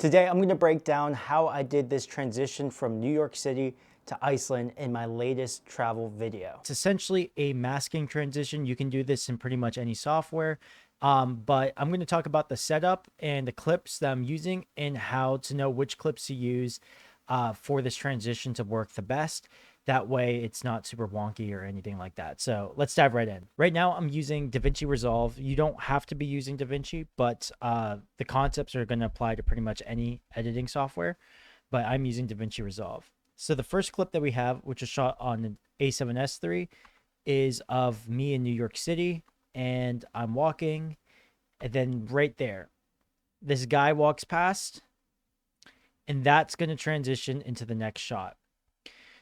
Today, I'm going to break down how I did this transition from New York City to Iceland in my latest travel video. It's essentially a masking transition. You can do this in pretty much any software, but I'm going to talk about the setup and the clips that I'm using and how to know which clips to use for this transition to work the best. That way it's not super wonky or anything like that. So let's dive right in. Right now I'm using Davinci Resolve. You don't have to be using Davinci, but the concepts are going to apply to pretty much any editing software, but I'm using Davinci Resolve. So the first clip that we have, which is shot on an A7S III, is of me in New York City, and I'm walking, and then right there, this guy walks past, and that's going to transition into the next shot.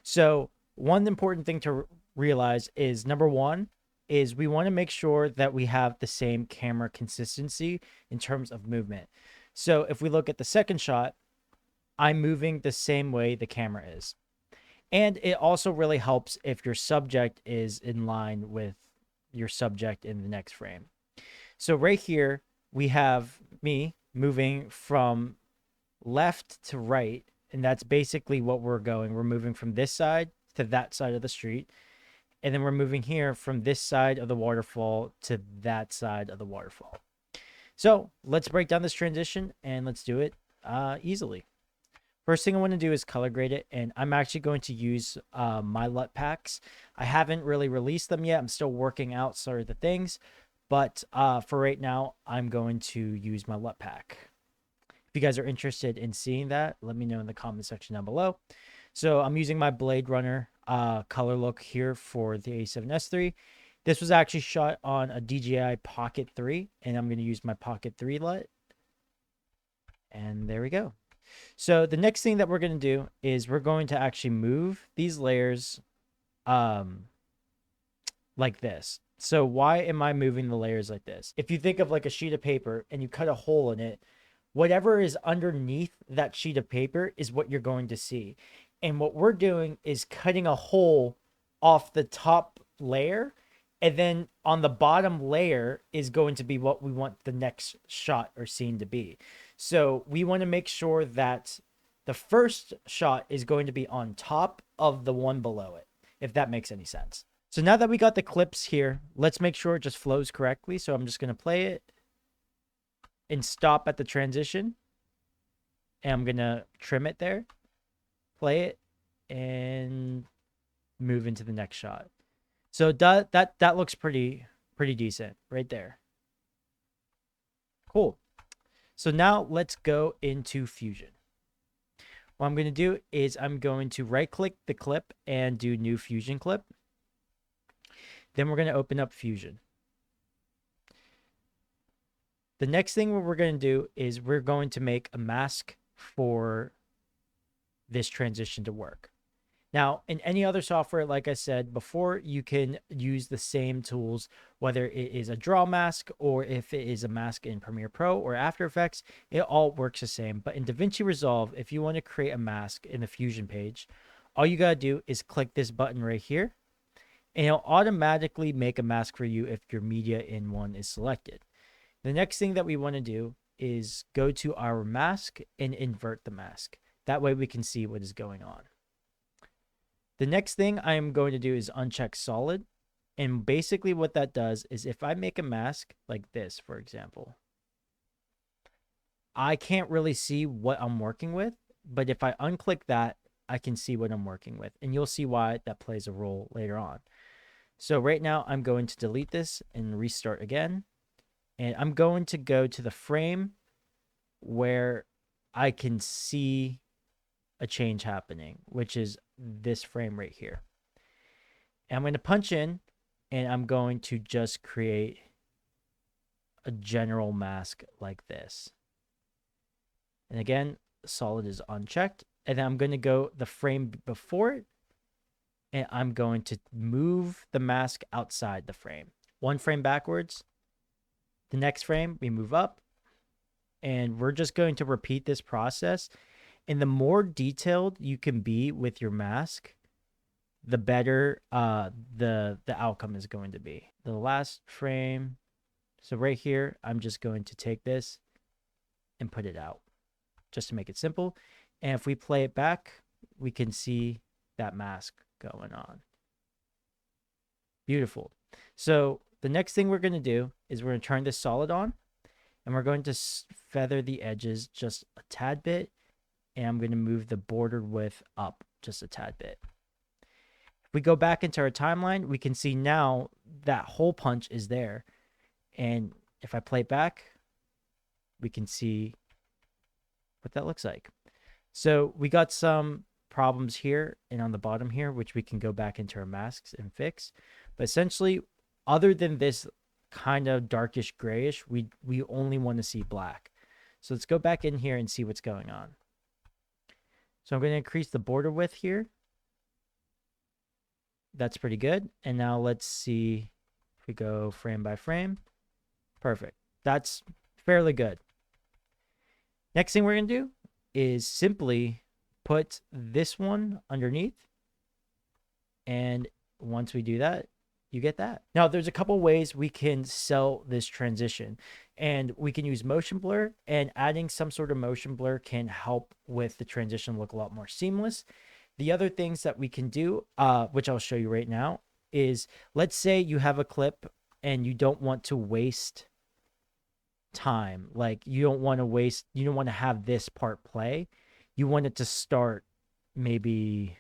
So one important thing to realize is, number one, is we want to make sure that we have the same camera consistency in terms of movement. So if we look at the second shot, I'm moving the same way the camera is. And it also really helps if your subject is in line with your subject in the next frame. So right here, we have me moving from left to right, and that's basically what we're going. We're moving from this side to that side of the street, and then we're moving here from this side of the waterfall to that side of the waterfall. So let's break down this transition, and let's do it easily. First thing I want to do is color grade it, and I'm actually going to use my LUT packs. I haven't really released them yet. I'm still working out sort of the things, but for right now, I'm going to use my LUT pack. If you guys are interested in seeing that, let me know in the comment section down below. So I'm using my Blade Runner color look here for the A7S III. This was actually shot on a DJI Pocket 3, and I'm going to use my Pocket 3 LUT. And there we go. So the next thing that we're going to do is we're going to actually move these layers like this. So why am I moving the layers like this? If you think of like a sheet of paper and you cut a hole in it, whatever is underneath that sheet of paper is what you're going to see. And what we're doing is cutting a hole off the top layer, and then on the bottom layer is going to be what we want the next shot or scene to be. So we want to make sure that the first shot is going to be on top of the one below it, if that makes any sense. So now that we got the clips here, let's make sure it just flows correctly. So I'm just going to play it and stop at the transition, and I'm gonna trim it there, play it, and move into the next shot. So that looks pretty decent right there. Cool. So now let's go into Fusion. What I'm gonna do is I'm going to right click the clip and do new Fusion clip. Then we're gonna open up Fusion. The next thing what we're going to do is we're going to make a mask for this transition to work. Now, in any other software, like I said before, you can use the same tools, whether it is a draw mask or if it is a mask in Premiere Pro or After Effects, it all works the same. But in Davinci Resolve, if you want to create a mask in the Fusion page, all you got to do is click this button right here, and it'll automatically make a mask for you if your media in one is selected. The next thing that we want to do is go to our mask and invert the mask. That way we can see what is going on. The next thing I am going to do is uncheck solid. And basically what that does is if I make a mask like this, for example, I can't really see what I'm working with. But if I unclick that, I can see what I'm working with. And you'll see why that plays a role later on. So right now I'm going to delete this and restart again. And I'm going to go to the frame where I can see a change happening, which is this frame right here. And I'm going to punch in, and I'm going to just create a general mask like this. And again, solid is unchecked. And then I'm going to go the frame before it, and I'm going to move the mask outside the frame. One frame backwards. The next frame, we move up, and we're just going to repeat this process. And the more detailed you can be with your mask, the better the outcome is going to be. The last frame, so right here, I'm just going to take this and put it out. just to make it simple. And if we play it back, we can see that mask going on. Beautiful. So the next thing we're going to do is we're going to turn this solid on, and we're going to feather the edges just a tad bit, and I'm going to move the border width up just a tad bit. If we go back into our timeline, we can see now that hole punch is there. And if I play it back, we can see what that looks like. So we got some problems here and on the bottom here, which we can go back into our masks and fix. But essentially, other than this kind of darkish grayish, we only want to see black. So let's go back in here and see what's going on. So I'm going to increase the border width here. That's pretty good. And now let's see if we go frame by frame. Perfect. That's fairly good. Next thing we're going to do is simply put this one underneath. And once we do that, you get that. Now, there's a couple ways we can sell this transition, and we can use motion blur, and adding some sort of motion blur can help with the transition look a lot more seamless. The other things that we can do, which I'll show you right now, is let's say you have a clip and you don't want to waste time. Like you don't want to have this part play. You want it to start maybe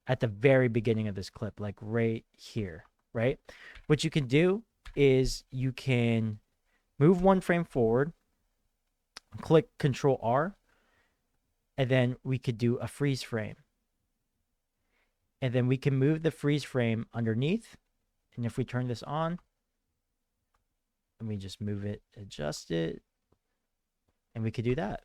at the very beginning of this clip, like right here, right? What you can do is you can move one frame forward, click Control R, and then we could do a freeze frame. And then we can move the freeze frame underneath. And if we turn this on, and we just move it, adjust it, and we could do that.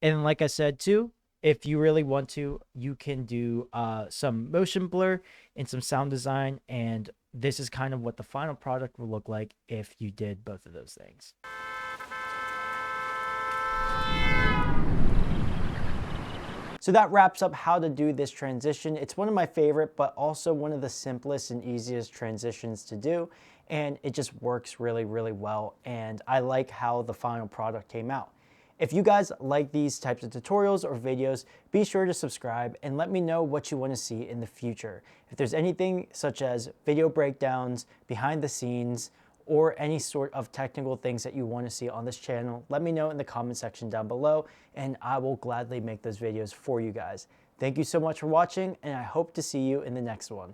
And like I said too, if you really want to, you can do some motion blur and some sound design. And this is kind of what the final product will look like if you did both of those things. So that wraps up how to do this transition. It's one of my favorite, but also one of the simplest and easiest transitions to do. And it just works really, really well. And I like how the final product came out. If you guys like these types of tutorials or videos, be sure to subscribe and let me know what you want to see in the future. If there's anything such as video breakdowns, behind the scenes, or any sort of technical things that you want to see on this channel, let me know in the comment section down below, and I will gladly make those videos for you guys. Thank you so much for watching, and I hope to see you in the next one.